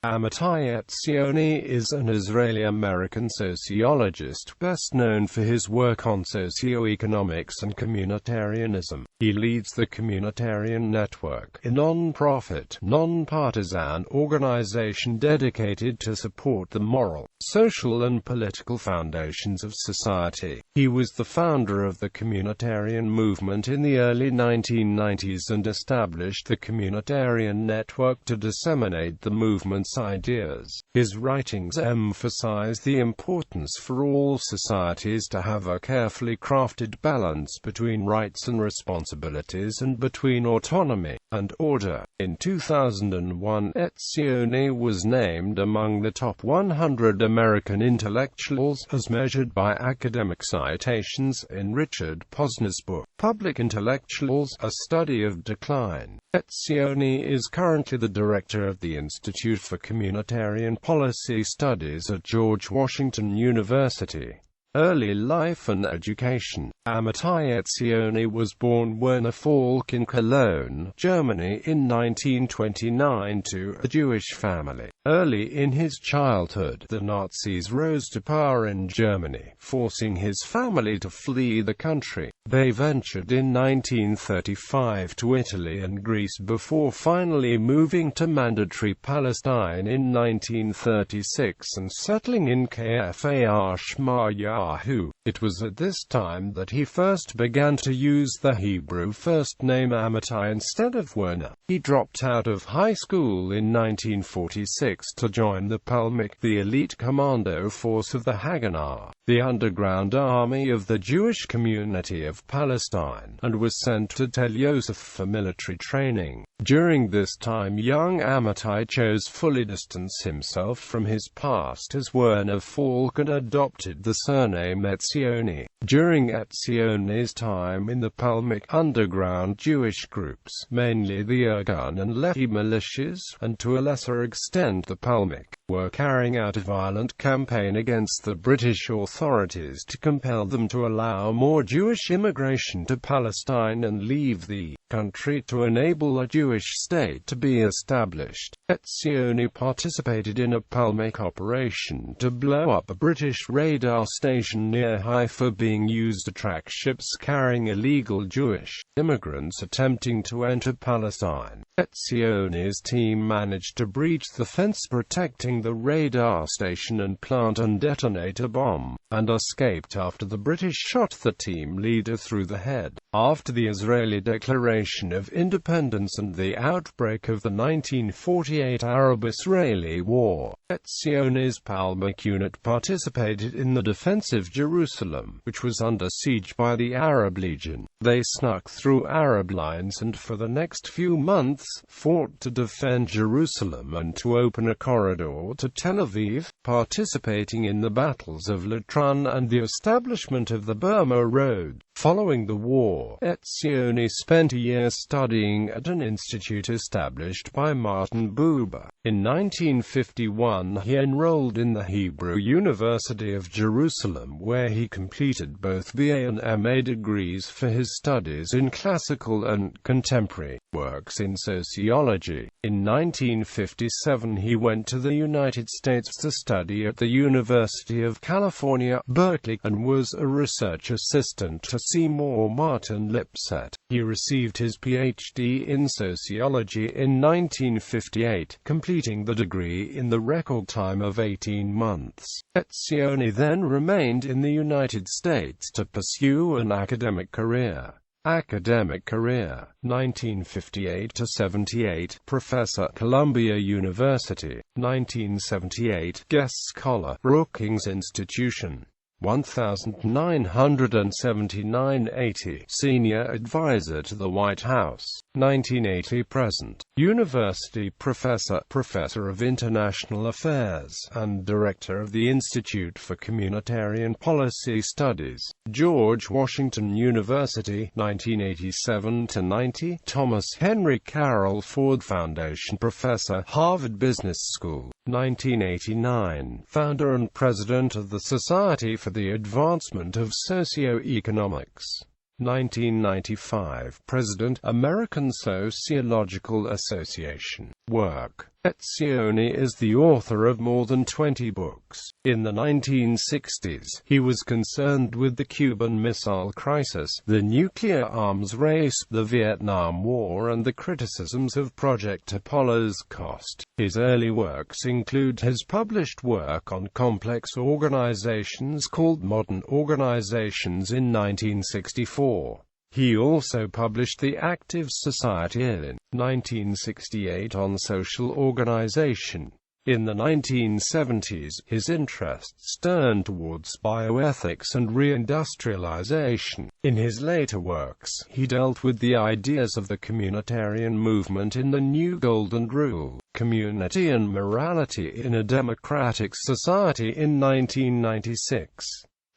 Amitai Etzioni is an Israeli-American sociologist, best known for his work on socioeconomics and communitarianism. He leads the Communitarian Network, a non-profit, non-partisan organization dedicated to support the moral, social and political foundations of society. He was the founder of the Communitarian movement in the early 1990s and established the Communitarian Network to disseminate the movement's ideas. His writings emphasize the importance for all societies to have a carefully crafted balance between rights and responsibilities and between autonomy and order. In 2001, Etzioni was named among the top 100 American intellectuals as measured by academic citations in Richard Posner's book, Public Intellectuals: A Study of Decline. Etzioni is currently the director of the Institute for Communitarian Policy Studies at George Washington University. Early life and education. Amitai Etzioni was born Werner Falk in Cologne, Germany in 1929 to a Jewish family. Early in his childhood, the Nazis rose to power in Germany, forcing his family to flee the country. They ventured in 1935 to Italy and Greece before finally moving to mandatory Palestine in 1936 and settling in Kfar Shmayahu. It was at this time that he first began to use the Hebrew first name Amitai instead of Werner. He dropped out of high school in 1946 to join the Palmach, the elite commando force of the Hagana, the underground army of the Jewish community of Palestine, and was sent to Tel Yosef for military training. During this time, young Amitai chose fully distance himself from his past as Werner Falk and adopted the surname Etzioni. During Etzioni's time in the Palmach, underground Jewish groups, mainly the Irgun and Lehi militias, and to a lesser extent the Palmach, were carrying out a violent campaign against the British authorities to compel them to allow more Jewish immigration to Palestine and leave the country to enable a Jewish state to be established. Etzioni participated in a Palmach operation to blow up a British radar station near Haifa being used to track ships carrying illegal Jewish immigrants attempting to enter Palestine. Etzioni's team managed to breach the fence protecting the radar station and plant and detonate a bomb, and escaped after the British shot the team leader through the head. After the Israeli declaration of independence and the outbreak of the 1948 Arab-Israeli War, Etzioni's Palmach unit participated in the defense of Jerusalem, which was under siege by the Arab Legion. They snuck through Arab lines and for the next few months fought to defend Jerusalem and to open a corridor to Tel Aviv, participating in the battles of Latran and the establishment of the Burma Road. Following the war, Etzioni spent a year studying at an institute established by Martin Buber. In 1951 he enrolled in the Hebrew University of Jerusalem, where he completed both BA and MA degrees for his studies in classical and contemporary works in sociology. In 1957 he went to the United States to study at the University of California, Berkeley, and was a research assistant to Seymour Martin Lipset. He received his PhD in sociology in 1958, completing the degree in the record time of 18 months. Etzioni then remained in the United States to pursue an academic career. 1958 to 78, Professor, Columbia University. 1978, Guest Scholar, Brookings Institution. 1979–80, Senior Advisor to the White House. 1980–present, University Professor, Professor of International Affairs, and Director of the Institute for Communitarian Policy Studies, George Washington University. 1987–90, Thomas Henry Carroll Ford Foundation Professor, Harvard Business School. 1989, founder and president of the Society for the Advancement of Socioeconomics. 1995, President, American Sociological Association. Work. Etzioni is the author of more than 20 books. In the 1960s, he was concerned with the Cuban Missile Crisis, the nuclear arms race, the Vietnam War, and the criticisms of Project Apollo's cost. His early works include his published work on complex organizations called Modern Organizations in 1964. He also published The Active Society in 1968 on social organization. In the 1970s, his interests turned towards bioethics and reindustrialization. In his later works, he dealt with the ideas of the communitarian movement in the New Golden Rule, community and morality in a democratic society in 1996.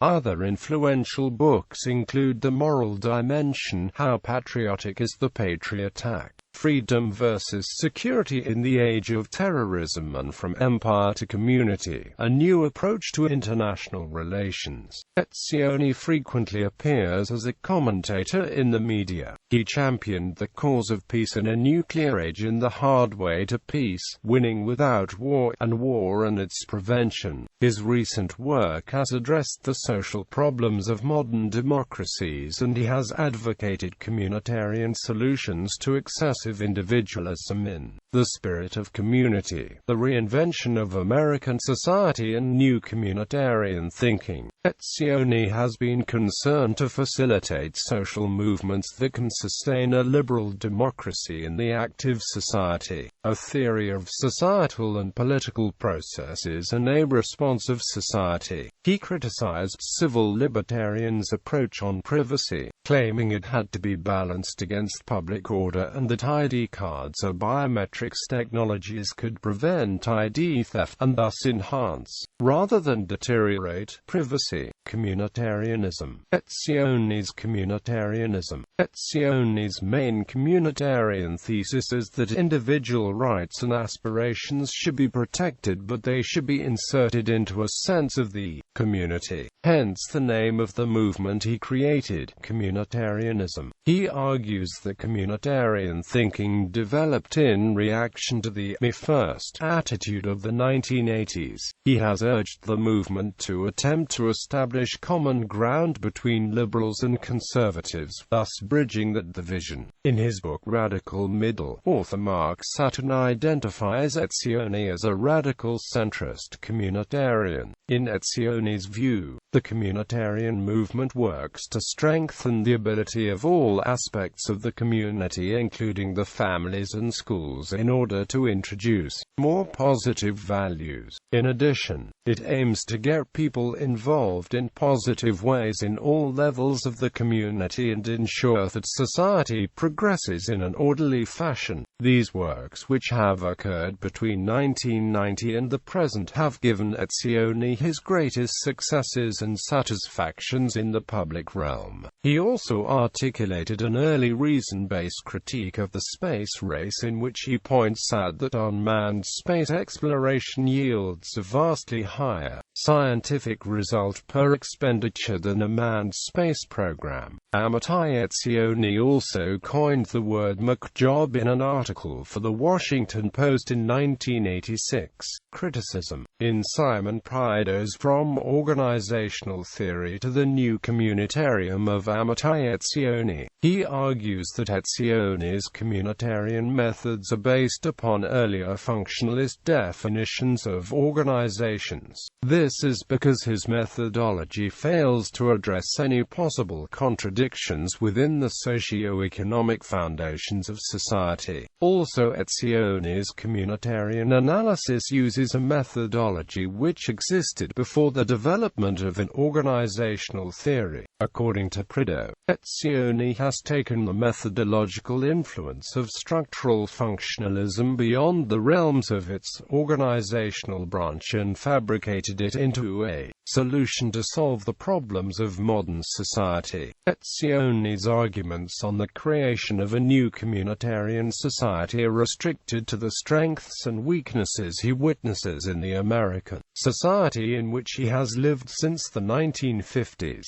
Other influential books include The Moral Dimension, How Patriotic is the Patriot Act, Freedom versus Security in the Age of Terrorism, and From Empire to Community, A New Approach to International Relations. Etzioni frequently appears as a commentator in the media. He championed the cause of peace in a nuclear age in The Hard Way to Peace, Winning Without War, and War and Its Prevention. His recent work has addressed the social problems of modern democracies, and he has advocated communitarian solutions to excessive individualism in The Spirit of Community, The Reinvention of American Society, and New Communitarian Thinking. Etzioni has been concerned to facilitate social movements that can sustain a liberal democracy in the active society, a theory of societal and political processes and a responsive society. He criticized civil libertarians' approach on privacy, claiming it had to be balanced against public order and that ID cards or biometrics technologies could prevent ID theft and thus enhance, rather than deteriorate, privacy. Communitarianism. Etzioni's Communitarianism. Etzioni's main communitarian thesis is that individual rights and aspirations should be protected, but they should be inserted into a sense of the community. Hence the name of the movement he created, Communitarianism. He argues that communitarian thinking developed in reaction to the "me first" attitude of the 1980s. He has urged the movement to attempt to establish common ground between liberals and conservatives, thus bridging that division. In his book Radical Middle, author Mark Sutton identifies Etzioni as a radical centrist communitarian. In Etzioni's view, the communitarian movement works to strengthen the ability of all aspects of the community, including the families and schools, in order to introduce more positive values. In addition, it aims to get people involved in positive ways in all levels of the community and ensure that society progresses in an orderly fashion. These works, which have occurred between 1990 and the present, have given Etzioni his greatest successes and satisfactions in the public realm. He also articulated an early reason-based critique of the space race, in which he points out that unmanned space exploration yields a vastly higher scientific result per expenditure than a manned space program. Amitai Etzioni also coined the word "McJob" in an article for The Washington Post in 1986. Criticism. In Simon Prideaux's From Organizational Theory to the New Communitarian of Amitai Etzioni, he argues that Etzioni's communitarian methods are based upon earlier functionalist definitions of organizations. This is because his methodology fails to address any possible contradictions within the socio-economic foundations of society. Also, Etzioni's communitarian analysis uses a methodology which existed before the development of an organizational theory. According to Prideaux, Etzioni has taken the methodological influence of structural functionalism beyond the realms of its organizational branch and fabricated it into a solution to solve the problems of modern society. Etzioni's arguments on the creation of a new communitarian society are restricted to the strengths and weaknesses he witnesses in the American society in which he has lived since the 1950s.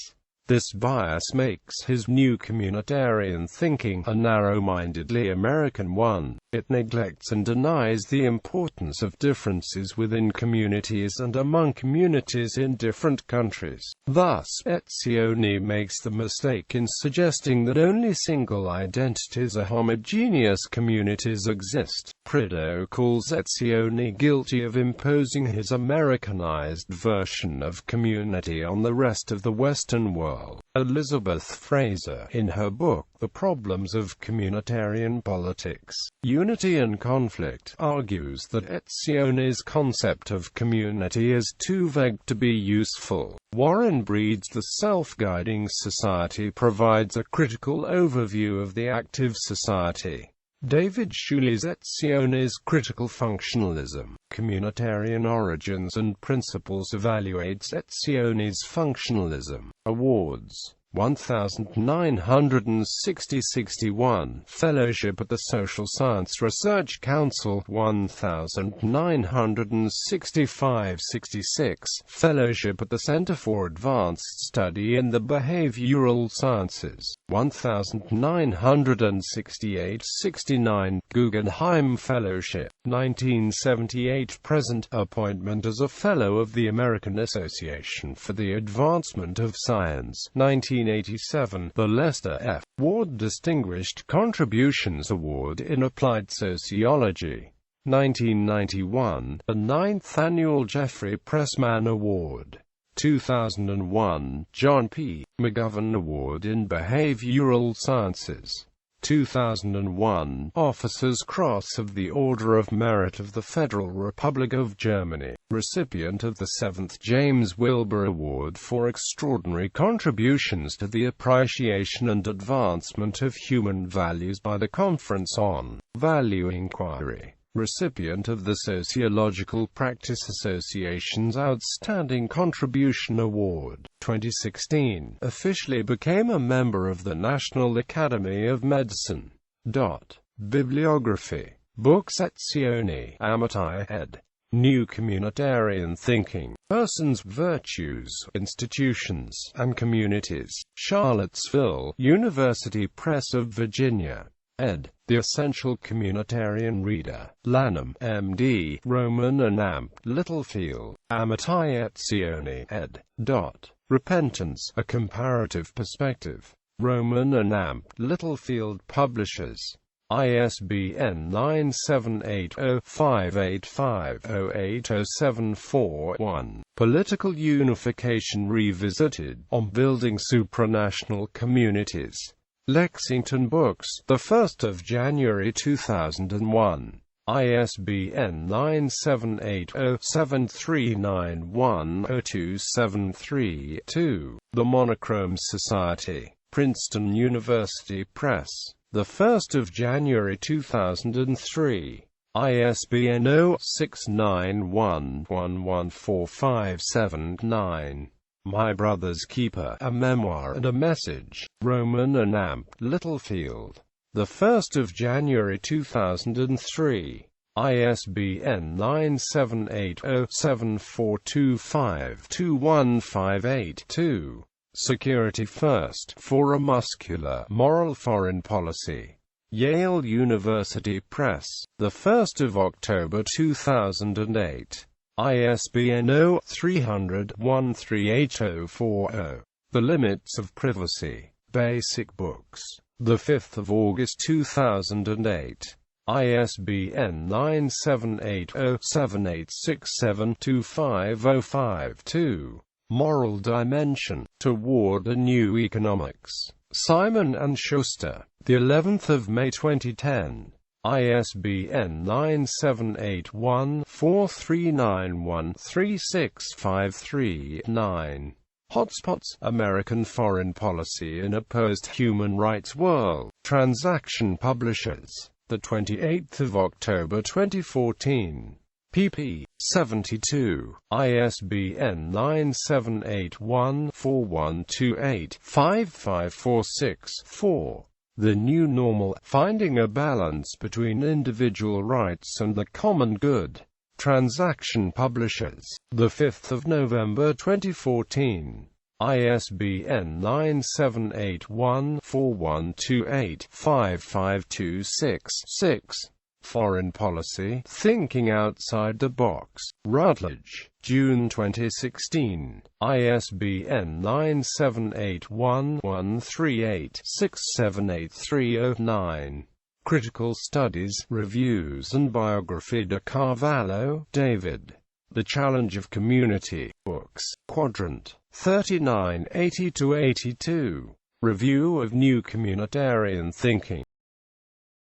This bias makes his new communitarian thinking a narrow-mindedly American one. It neglects and denies the importance of differences within communities and among communities in different countries. Thus, Etzioni makes the mistake in suggesting that only single identities or homogeneous communities exist. Prideaux calls Etzioni guilty of imposing his Americanized version of community on the rest of the Western world. Elizabeth Fraser, in her book The Problems of Communitarian Politics, Unity and Conflict, argues that Etzioni's concept of community is too vague to be useful. Warren Breed's The Self-Guiding Society provides a critical overview of the active society. David Shuli's Etzioni's Critical Functionalism, Communitarian Origins and Principles evaluates Etzioni's functionalism. Awards 1960-61 Fellowship at the Social Science Research Council 1965-66 Fellowship at the Center for Advanced Study in the Behavioral Sciences 1968-69 Guggenheim Fellowship 1978 Present appointment as a Fellow of the American Association for the Advancement of Science 1987 The Lester F. Ward Distinguished Contributions Award in Applied Sociology 1991 The 9th Annual Jeffrey Pressman Award 2001 John P. McGovern Award in Behavioral Sciences 2001 Officers' Cross of the Order of Merit of the Federal Republic of Germany, recipient of the 7th James Wilbur Award for Extraordinary Contributions to the Appreciation and Advancement of Human Values by the Conference on Value Inquiry, recipient of the Sociological Practice Association's Outstanding Contribution Award. 2016, officially became a member of the National Academy of Medicine. Bibliography. Books Etzioni, Amitai ed. New Communitarian Thinking. Persons, Virtues, Institutions, and Communities. Charlottesville, University Press of Virginia. Ed. The Essential Communitarian Reader. Lanham, M.D., Roman and Amp. Littlefield. Amitai Etzioni, ed. Repentance, A Comparative Perspective. Roman and Amp. Littlefield Publishers. ISBN 978-0-585-08074-1. Political Unification Revisited, on Building Supranational Communities. Lexington Books, 1 January 2001. ISBN 978-0-7391-0273-2. The Monochrome Society. Princeton University Press. 1 January 2003. ISBN 0-691-114579. My Brother's Keeper, A Memoir and a Message. Roman and Amp. Littlefield. 1 January 2003. ISBN 978-0-7425-2158-2. Security First, for a Muscular, Moral Foreign Policy. Yale University Press. 1 October 2008. ISBN 0-300-13840. The Limits of Privacy. Basic Books. 5 August 2008. ISBN 978-0-7867-25052. Moral Dimension. Toward a New Economics. Simon and Schuster. The 11th of May 2010. ISBN 978-1-4391-3653-9. Hotspots, American Foreign Policy in a Post-Human Rights World. Transaction Publishers. 28 October 2014. pp. 72. ISBN 978-1-4128-5546-4. The New Normal, Finding a Balance Between Individual Rights and the Common Good. Transaction Publishers. 5 November 2014. ISBN 9781412855266. Foreign Policy, Thinking Outside the Box. Routledge, June 2016. ISBN 9781138678309. Critical Studies, Reviews and Biography. De Carvalho, David. The Challenge of Community. Books. Quadrant. 39 80-82. Review of New Communitarian Thinking.